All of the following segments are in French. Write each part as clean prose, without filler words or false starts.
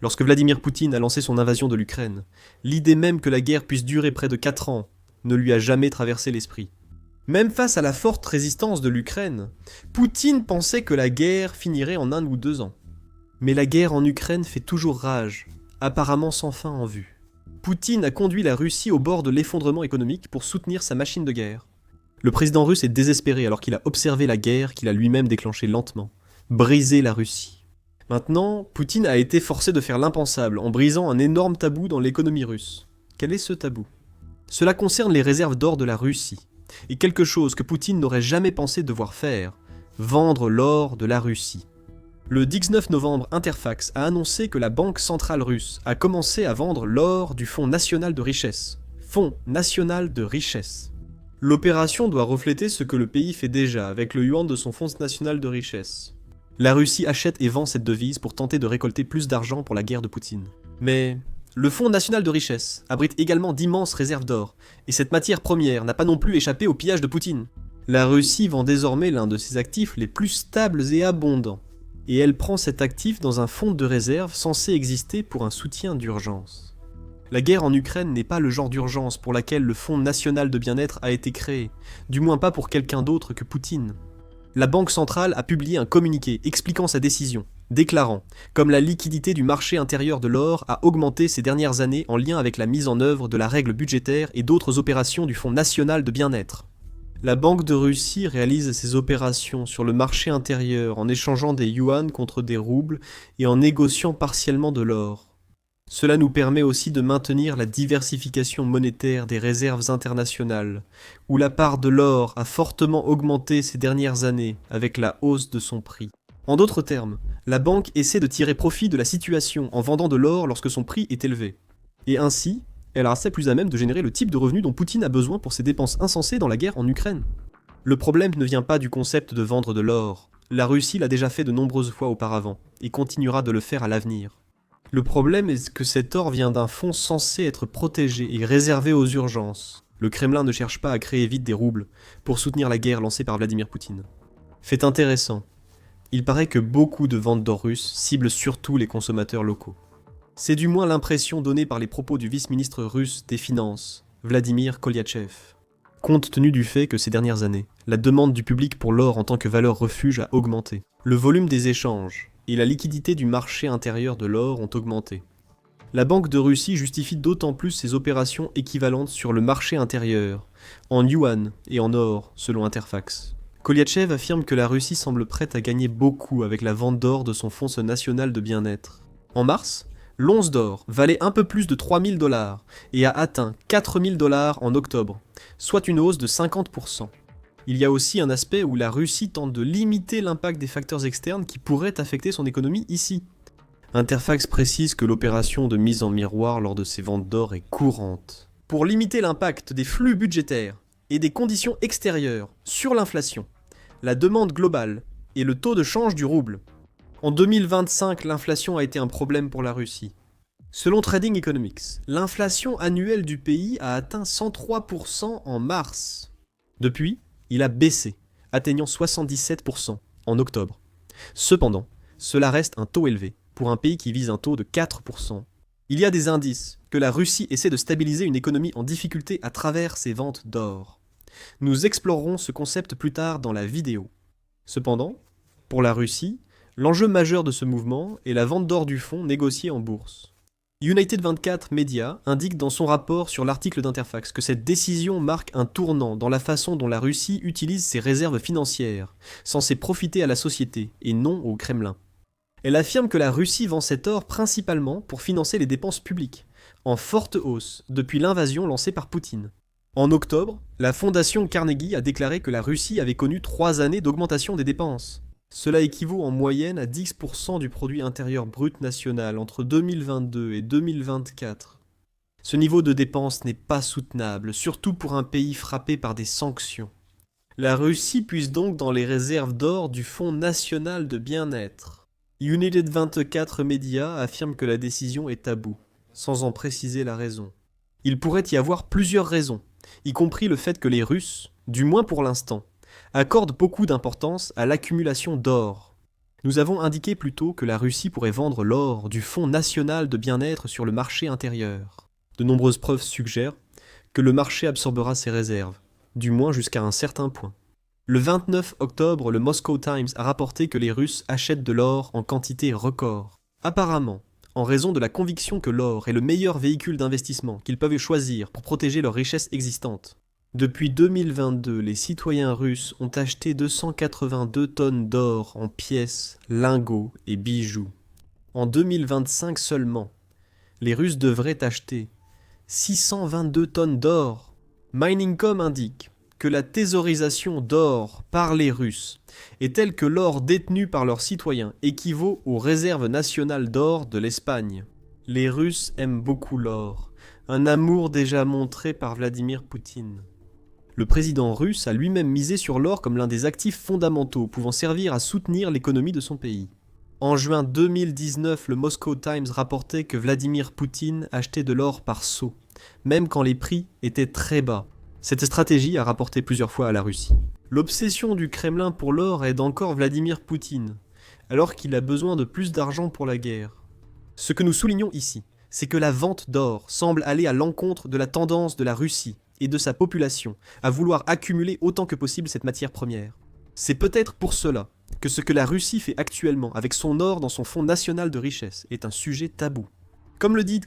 Lorsque Vladimir Poutine a lancé son invasion de l'Ukraine, l'idée même que la guerre puisse durer près de 4 ans ne lui a jamais traversé l'esprit. Même face à la forte résistance de l'Ukraine, Poutine pensait que la guerre finirait en 1 ou 2 ans. Mais la guerre en Ukraine fait toujours rage, apparemment sans fin en vue. Poutine a conduit la Russie au bord de l'effondrement économique pour soutenir sa machine de guerre. Le président russe est désespéré alors qu'il a observé la guerre qu'il a lui-même déclenchée lentement, briser la Russie. Maintenant, Poutine a été forcé de faire l'impensable en brisant un énorme tabou dans l'économie russe. Quel est ce tabou ? Cela concerne les réserves d'or de la Russie, et quelque chose que Poutine n'aurait jamais pensé devoir faire, vendre l'or de la Russie. Le 19 novembre, Interfax a annoncé que la Banque centrale russe a commencé à vendre l'or du Fonds national de richesse. Fonds national de richesse. L'opération doit refléter ce que le pays fait déjà avec le yuan de son Fonds national de richesse. La Russie achète et vend cette devise pour tenter de récolter plus d'argent pour la guerre de Poutine. Mais le Fonds national de richesse abrite également d'immenses réserves d'or, et cette matière première n'a pas non plus échappé au pillage de Poutine. La Russie vend désormais l'un de ses actifs les plus stables et abondants, et elle prend cet actif dans un fonds de réserve censé exister pour un soutien d'urgence. La guerre en Ukraine n'est pas le genre d'urgence pour laquelle le Fonds national de bien-être a été créé, du moins pas pour quelqu'un d'autre que Poutine. La Banque centrale a publié un communiqué expliquant sa décision, déclarant « Comme la liquidité du marché intérieur de l'or a augmenté ces dernières années en lien avec la mise en œuvre de la règle budgétaire et d'autres opérations du Fonds national de bien-être ». La Banque de Russie réalise ses opérations sur le marché intérieur en échangeant des yuans contre des roubles et en négociant partiellement de l'or. Cela nous permet aussi de maintenir la diversification monétaire des réserves internationales, où la part de l'or a fortement augmenté ces dernières années avec la hausse de son prix. En d'autres termes, la banque essaie de tirer profit de la situation en vendant de l'or lorsque son prix est élevé. Et ainsi, elle a assez plus à même de générer le type de revenu dont Poutine a besoin pour ses dépenses insensées dans la guerre en Ukraine. Le problème ne vient pas du concept de vendre de l'or. La Russie l'a déjà fait de nombreuses fois auparavant, et continuera de le faire à l'avenir. Le problème est que cet or vient d'un fonds censé être protégé et réservé aux urgences. Le Kremlin ne cherche pas à créer vite des roubles pour soutenir la guerre lancée par Vladimir Poutine. Fait intéressant, il paraît que beaucoup de ventes d'or russes ciblent surtout les consommateurs locaux. C'est du moins l'impression donnée par les propos du vice-ministre russe des Finances, Vladimir Kolyachev. Compte tenu du fait que ces dernières années, la demande du public pour l'or en tant que valeur refuge a augmenté. Le volume des échanges et la liquidité du marché intérieur de l'or ont augmenté. La Banque de Russie justifie d'autant plus ses opérations équivalentes sur le marché intérieur, en yuan et en or, selon Interfax. Kolyachev affirme que la Russie semble prête à gagner beaucoup avec la vente d'or de son fonds national de bien-être. En mars, l'once d'or valait un peu plus de 3000 $ et a atteint 4000 $ en octobre, soit une hausse de 50%. Il y a aussi un aspect où la Russie tente de limiter l'impact des facteurs externes qui pourraient affecter son économie ici. Interfax précise que l'opération de mise en miroir lors de ces ventes d'or est courante. Pour limiter l'impact des flux budgétaires et des conditions extérieures sur l'inflation, la demande globale et le taux de change du rouble. En 2025, l'inflation a été un problème pour la Russie. Selon Trading Economics, l'inflation annuelle du pays a atteint 103% en mars. Depuis, il a baissé, atteignant 77% en octobre. Cependant, cela reste un taux élevé pour un pays qui vise un taux de 4%. Il y a des indices que la Russie essaie de stabiliser une économie en difficulté à travers ses ventes d'or. Nous explorerons ce concept plus tard dans la vidéo. Cependant, pour la Russie, l'enjeu majeur de ce mouvement est la vente d'or du fonds négocié en bourse. United 24 Media indique dans son rapport sur l'article d'Interfax que cette décision marque un tournant dans la façon dont la Russie utilise ses réserves financières, censées profiter à la société et non au Kremlin. Elle affirme que la Russie vend cet or principalement pour financer les dépenses publiques, en forte hausse depuis l'invasion lancée par Poutine. En octobre, la fondation Carnegie a déclaré que la Russie avait connu 3 années d'augmentation des dépenses. Cela équivaut en moyenne à 10% du produit intérieur brut national entre 2022 et 2024. Ce niveau de dépenses n'est pas soutenable, surtout pour un pays frappé par des sanctions. La Russie puise donc dans les réserves d'or du Fonds national de bien-être. United 24 Media affirme que la décision est taboue, sans en préciser la raison. Il pourrait y avoir plusieurs raisons, y compris le fait que les Russes, du moins pour l'instant, accordent beaucoup d'importance à l'accumulation d'or. Nous avons indiqué plus tôt que la Russie pourrait vendre l'or du Fonds national de bien-être sur le marché intérieur. De nombreuses preuves suggèrent que le marché absorbera ses réserves, du moins jusqu'à un certain point. Le 29 octobre, le Moscow Times a rapporté que les Russes achètent de l'or en quantité record. Apparemment, en raison de la conviction que l'or est le meilleur véhicule d'investissement qu'ils peuvent choisir pour protéger leurs richesses existantes. Depuis 2022, les citoyens russes ont acheté 282 tonnes d'or en pièces, lingots et bijoux. En 2025 seulement, les Russes devraient acheter 622 tonnes d'or. Miningcom indique que la thésaurisation d'or par les Russes est telle que l'or détenu par leurs citoyens équivaut aux réserves nationales d'or de l'Espagne. Les Russes aiment beaucoup l'or, un amour déjà montré par Vladimir Poutine. Le président russe a lui-même misé sur l'or comme l'un des actifs fondamentaux pouvant servir à soutenir l'économie de son pays. En juin 2019, le Moscow Times rapportait que Vladimir Poutine achetait de l'or par seau, même quand les prix étaient très bas. Cette stratégie a rapporté plusieurs fois à la Russie. L'obsession du Kremlin pour l'or aide encore Vladimir Poutine, alors qu'il a besoin de plus d'argent pour la guerre. Ce que nous soulignons ici, c'est que la vente d'or semble aller à l'encontre de la tendance de la Russie et de sa population à vouloir accumuler autant que possible cette matière première. C'est peut-être pour cela que ce que la Russie fait actuellement avec son or dans son fonds national de richesse est un sujet tabou. Comme le dit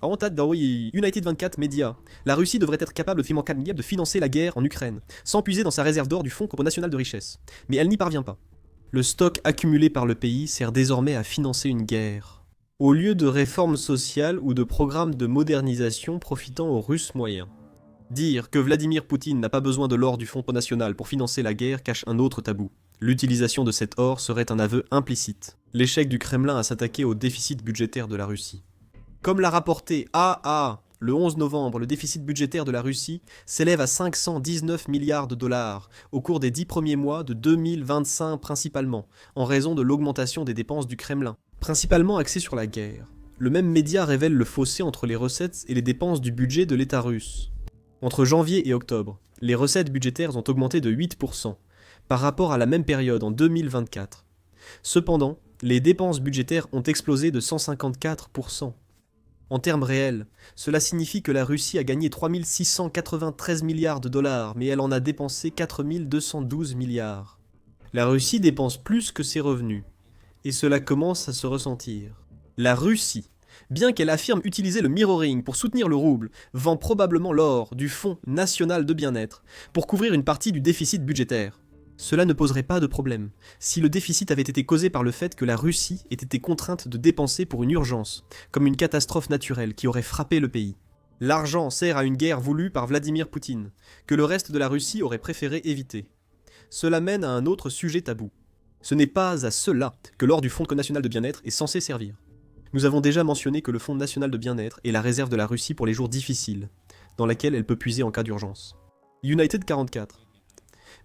United 24 Media, la Russie devrait être capable de financer la guerre en Ukraine, sans puiser dans sa réserve d'or du Fonds national de richesse. Mais elle n'y parvient pas. Le stock accumulé par le pays sert désormais à financer une guerre, au lieu de réformes sociales ou de programmes de modernisation profitant aux Russes moyens. Dire que Vladimir Poutine n'a pas besoin de l'or du Fonds national pour financer la guerre cache un autre tabou. L'utilisation de cet or serait un aveu implicite. L'échec du Kremlin à s'attaquer au déficit budgétaire de la Russie. Comme l'a rapporté AA le 11 novembre, le déficit budgétaire de la Russie s'élève à 519 milliards de dollars au cours des 10 premiers mois de 2025 principalement, en raison de l'augmentation des dépenses du Kremlin, principalement axée sur la guerre. Le même média révèle le fossé entre les recettes et les dépenses du budget de l'État russe. Entre janvier et octobre, les recettes budgétaires ont augmenté de 8% par rapport à la même période en 2024. Cependant, les dépenses budgétaires ont explosé de 154%. En termes réels, cela signifie que la Russie a gagné 3 693 milliards de dollars, mais elle en a dépensé 4 212 milliards. La Russie dépense plus que ses revenus, et cela commence à se ressentir. La Russie, bien qu'elle affirme utiliser le mirroring pour soutenir le rouble, vend probablement l'or du Fonds national de bien-être pour couvrir une partie du déficit budgétaire. Cela ne poserait pas de problème si le déficit avait été causé par le fait que la Russie ait été contrainte de dépenser pour une urgence, comme une catastrophe naturelle qui aurait frappé le pays. L'argent sert à une guerre voulue par Vladimir Poutine, que le reste de la Russie aurait préféré éviter. Cela mène à un autre sujet tabou. Ce n'est pas à cela que l'or du Fonds national de bien-être est censé servir. Nous avons déjà mentionné que le Fonds national de bien-être est la réserve de la Russie pour les jours difficiles, dans laquelle elle peut puiser en cas d'urgence. United 44.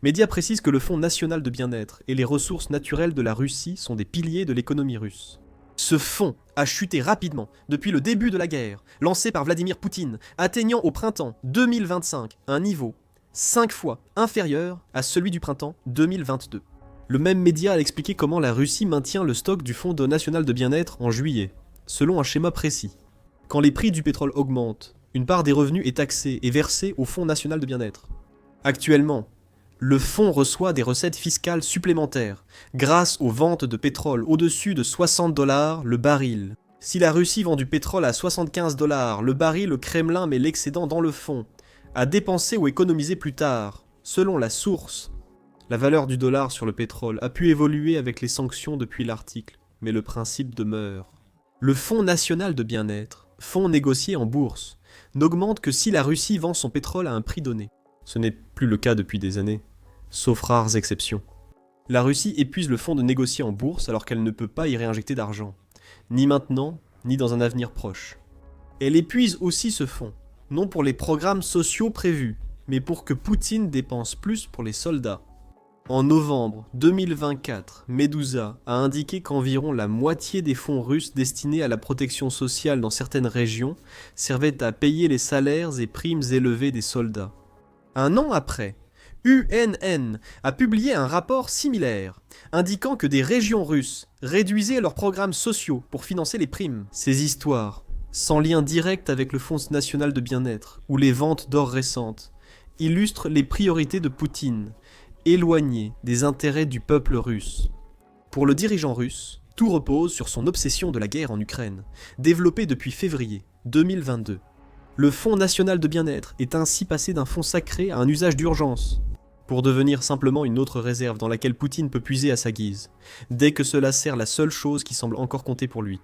Média précise que le Fonds national de bien-être et les ressources naturelles de la Russie sont des piliers de l'économie russe. Ce fonds a chuté rapidement depuis le début de la guerre, lancé par Vladimir Poutine, atteignant au printemps 2025 un niveau 5 fois inférieur à celui du printemps 2022. Le même média a expliqué comment la Russie maintient le stock du Fonds national de bien-être en juillet, selon un schéma précis. Quand les prix du pétrole augmentent, une part des revenus est taxée et versée au Fonds national de bien-être. Actuellement, le fonds reçoit des recettes fiscales supplémentaires, grâce aux ventes de pétrole au-dessus de 60 $ le baril. Si la Russie vend du pétrole à 75 $ le baril, le Kremlin met l'excédent dans le fonds, à dépenser ou économiser plus tard, selon la source. La valeur du dollar sur le pétrole a pu évoluer avec les sanctions depuis l'article, mais le principe demeure. Le Fonds national de bien-être, fonds négocié en bourse, n'augmente que si la Russie vend son pétrole à un prix donné. Ce n'est plus le cas depuis des années, sauf rares exceptions. La Russie épuise le fonds de négocier en bourse alors qu'elle ne peut pas y réinjecter d'argent, ni maintenant, ni dans un avenir proche. Elle épuise aussi ce fonds, non pour les programmes sociaux prévus, mais pour que Poutine dépense plus pour les soldats. En novembre 2024, Medusa a indiqué qu'environ la moitié des fonds russes destinés à la protection sociale dans certaines régions servaient à payer les salaires et primes élevés des soldats. Un an après, UNN a publié un rapport similaire, indiquant que des régions russes réduisaient leurs programmes sociaux pour financer les primes. Ces histoires, sans lien direct avec le Fonds national de bien-être ou les ventes d'or récentes, illustrent les priorités de Poutine, éloignées des intérêts du peuple russe. Pour le dirigeant russe, tout repose sur son obsession de la guerre en Ukraine, développée depuis février 2022. Le Fonds national de bien-être est ainsi passé d'un fonds sacré à un usage d'urgence, pour devenir simplement une autre réserve dans laquelle Poutine peut puiser à sa guise, dès que cela sert la seule chose qui semble encore compter pour lui.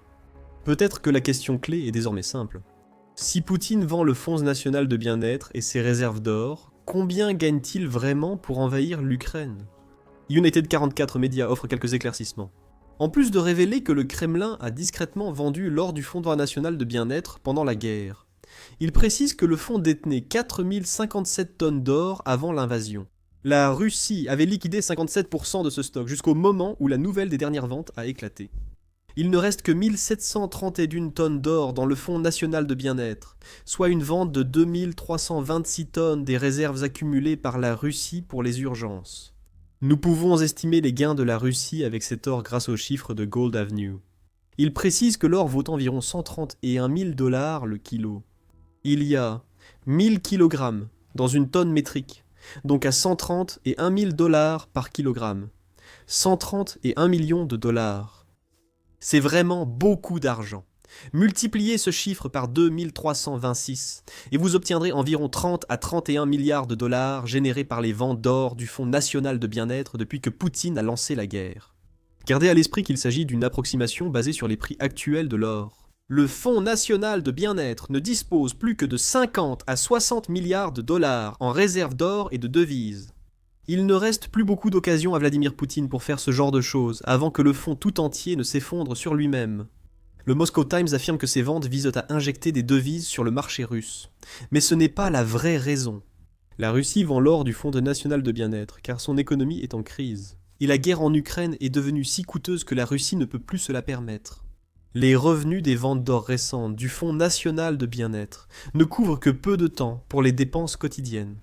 Peut-être que la question clé est désormais simple. Si Poutine vend le Fonds national de bien-être et ses réserves d'or, combien gagne-t-il vraiment pour envahir l'Ukraine ? United 44 Media offre quelques éclaircissements. En plus de révéler que le Kremlin a discrètement vendu l'or du Fonds national de bien-être pendant la guerre, il précise que le fonds détenait 4057 tonnes d'or avant l'invasion. La Russie avait liquidé 57% de ce stock jusqu'au moment où la nouvelle des dernières ventes a éclaté. Il ne reste que 1731 tonnes d'or dans le Fonds national de bien-être, soit une vente de 2326 tonnes des réserves accumulées par la Russie pour les urgences. Nous pouvons estimer les gains de la Russie avec cet or grâce aux chiffres de Gold Avenue. Il précise que l'or vaut environ 131 000 $ le kilo. Il y a 1000 kg dans une tonne métrique, donc à 130 et 1 000 $ par kilogramme. 130 et 1 million de dollars. C'est vraiment beaucoup d'argent. Multipliez ce chiffre par 2326 et vous obtiendrez environ 30 à 31 milliards de dollars générés par les ventes d'or du Fonds national de bien-être depuis que Poutine a lancé la guerre. Gardez à l'esprit qu'il s'agit d'une approximation basée sur les prix actuels de l'or. Le Fonds national de bien-être ne dispose plus que de 50 à 60 milliards de dollars en réserve d'or et de devises. Il ne reste plus beaucoup d'occasions à Vladimir Poutine pour faire ce genre de choses avant que le fonds tout entier ne s'effondre sur lui-même. Le Moscow Times affirme que ces ventes visent à injecter des devises sur le marché russe. Mais ce n'est pas la vraie raison. La Russie vend l'or du Fonds national de bien-être car son économie est en crise. Et la guerre en Ukraine est devenue si coûteuse que la Russie ne peut plus se la permettre. Les revenus des ventes d'or récentes du Fonds national de bien-être ne couvrent que peu de temps pour les dépenses quotidiennes.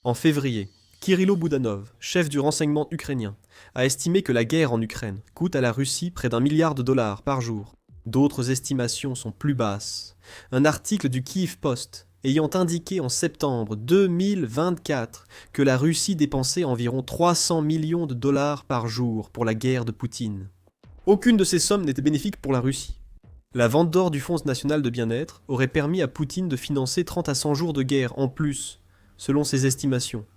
En février, Kirilo Boudanov, chef du renseignement ukrainien, a estimé que la guerre en Ukraine coûte à la Russie près d'1 milliard de dollars par jour. D'autres estimations sont plus basses. Un article du Kyiv Post ayant indiqué en septembre 2024 que la Russie dépensait environ 300 millions de dollars par jour pour la guerre de Poutine. Aucune de ces sommes n'était bénéfique pour la Russie. La vente d'or du Fonds national de bien-être aurait permis à Poutine de financer 30 à 100 jours de guerre en plus, selon ses estimations.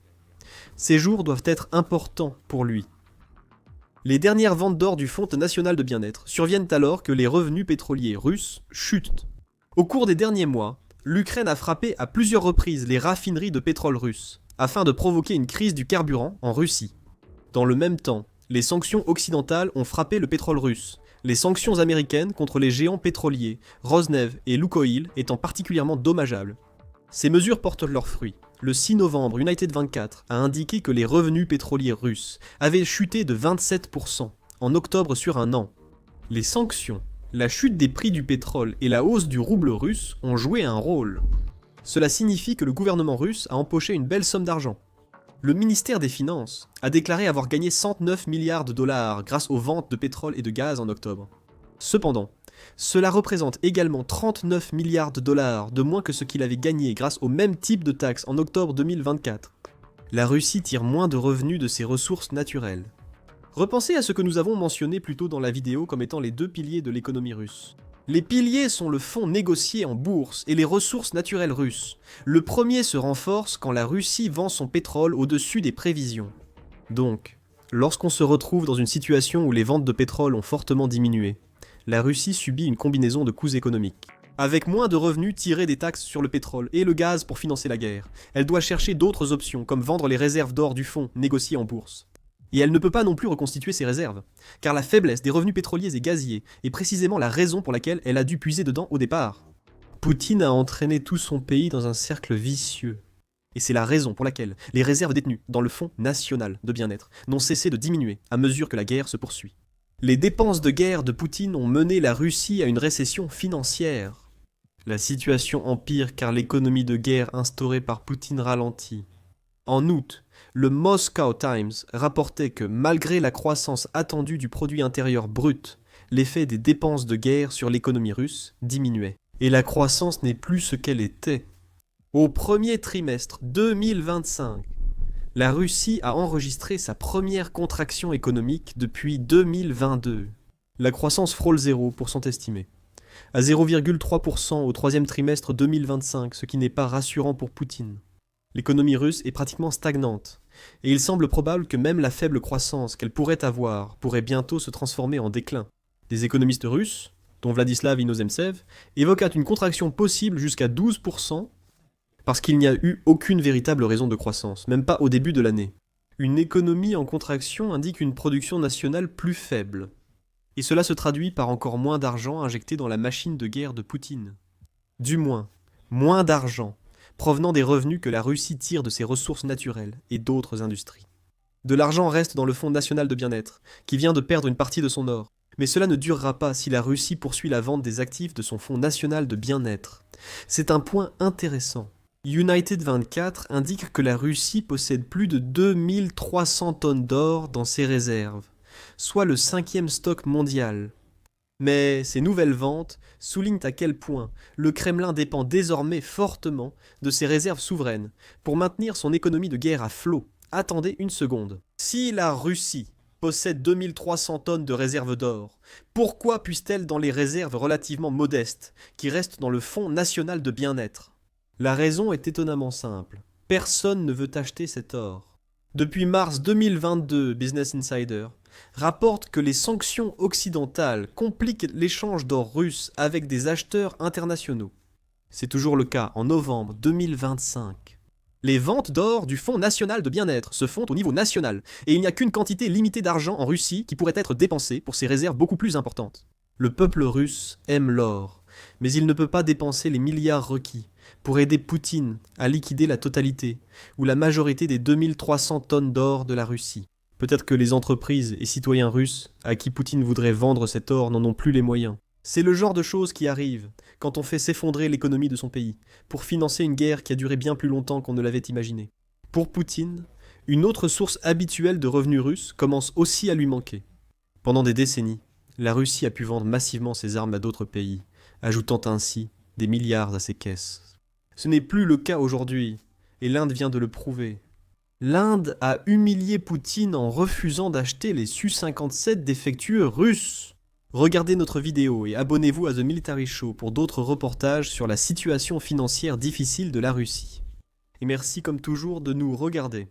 Ces jours doivent être importants pour lui. Les dernières ventes d'or du Fonds national de bien-être surviennent alors que les revenus pétroliers russes chutent. Au cours des derniers mois, l'Ukraine a frappé à plusieurs reprises les raffineries de pétrole russes, afin de provoquer une crise du carburant en Russie. Dans le même temps, les sanctions occidentales ont frappé le pétrole russe, les sanctions américaines contre les géants pétroliers, Rosneft et Lukoil étant particulièrement dommageables. Ces mesures portent leurs fruits. Le 6 novembre, United 24 a indiqué que les revenus pétroliers russes avaient chuté de 27% en octobre sur un an. Les sanctions, la chute des prix du pétrole et la hausse du rouble russe ont joué un rôle. Cela signifie que le gouvernement russe a empoché une belle somme d'argent. Le ministère des Finances a déclaré avoir gagné 109 milliards de dollars grâce aux ventes de pétrole et de gaz en octobre. Cependant, cela représente également 39 milliards de dollars de moins que ce qu'il avait gagné grâce au même type de taxes en octobre 2024. La Russie tire moins de revenus de ses ressources naturelles. Repensez à ce que nous avons mentionné plus tôt dans la vidéo comme étant les deux piliers de l'économie russe. Les piliers sont le fonds négocié en bourse et les ressources naturelles russes. Le premier se renforce quand la Russie vend son pétrole au-dessus des prévisions. Donc, lorsqu'on se retrouve dans une situation où les ventes de pétrole ont fortement diminué, la Russie subit une combinaison de coûts économiques. Avec moins de revenus tirés des taxes sur le pétrole et le gaz pour financer la guerre, elle doit chercher d'autres options comme vendre les réserves d'or du fonds négociées en bourse. Et elle ne peut pas non plus reconstituer ses réserves, car la faiblesse des revenus pétroliers et gaziers est précisément la raison pour laquelle elle a dû puiser dedans au départ. Poutine a entraîné tout son pays dans un cercle vicieux. Et c'est la raison pour laquelle les réserves détenues dans le Fonds national de bien-être n'ont cessé de diminuer à mesure que la guerre se poursuit. Les dépenses de guerre de Poutine ont mené la Russie à une récession financière. La situation empire car l'économie de guerre instaurée par Poutine ralentit. En août, le Moscow Times rapportait que malgré la croissance attendue du produit intérieur brut, l'effet des dépenses de guerre sur l'économie russe diminuait. Et la croissance n'est plus ce qu'elle était. Au premier trimestre 2025, la Russie a enregistré sa première contraction économique depuis 2022. La croissance frôle zéro pour son estimé. À 0,3% au troisième trimestre 2025, ce qui n'est pas rassurant pour Poutine. L'économie russe est pratiquement stagnante, et il semble probable que même la faible croissance qu'elle pourrait avoir pourrait bientôt se transformer en déclin. Des économistes russes, dont Vladislav Inozemtsev, évoquent une contraction possible jusqu'à 12%, parce qu'il n'y a eu aucune véritable raison de croissance, même pas au début de l'année. Une économie en contraction indique une production nationale plus faible. Et cela se traduit par encore moins d'argent injecté dans la machine de guerre de Poutine. Du moins, moins d'argent, provenant des revenus que la Russie tire de ses ressources naturelles et d'autres industries. De l'argent reste dans le Fonds national de bien-être, qui vient de perdre une partie de son or. Mais cela ne durera pas si la Russie poursuit la vente des actifs de son Fonds national de bien-être. C'est un point intéressant. United 24 indique que la Russie possède plus de 2300 tonnes d'or dans ses réserves, soit le 5e stock mondial. Mais ces nouvelles ventes soulignent à quel point le Kremlin dépend désormais fortement de ses réserves souveraines pour maintenir son économie de guerre à flot. Attendez une seconde. Si la Russie possède 2300 tonnes de réserves d'or, pourquoi puise-t-elle dans les réserves relativement modestes qui restent dans le Fonds national de bien-être ? La raison est étonnamment simple. Personne ne veut acheter cet or. Depuis mars 2022, Business Insider rapporte que les sanctions occidentales compliquent l'échange d'or russe avec des acheteurs internationaux. C'est toujours le cas en novembre 2025. Les ventes d'or du Fonds national de bien-être se font au niveau national, et il n'y a qu'une quantité limitée d'argent en Russie qui pourrait être dépensée pour ces réserves beaucoup plus importantes. Le peuple russe aime l'or, mais il ne peut pas dépenser les milliards requis pour aider Poutine à liquider la totalité ou la majorité des 2300 tonnes d'or de la Russie. Peut-être que les entreprises et citoyens russes à qui Poutine voudrait vendre cet or n'en ont plus les moyens. C'est le genre de choses qui arrivent quand on fait s'effondrer l'économie de son pays pour financer une guerre qui a duré bien plus longtemps qu'on ne l'avait imaginé. Pour Poutine, une autre source habituelle de revenus russes commence aussi à lui manquer. Pendant des décennies, la Russie a pu vendre massivement ses armes à d'autres pays, ajoutant ainsi des milliards à ses caisses. Ce n'est plus le cas aujourd'hui, et l'Inde vient de le prouver. L'Inde a humilié Poutine en refusant d'acheter les Su-57 défectueux russes. Regardez notre vidéo et abonnez-vous à The Military Show pour d'autres reportages sur la situation financière difficile de la Russie. Et merci comme toujours de nous regarder.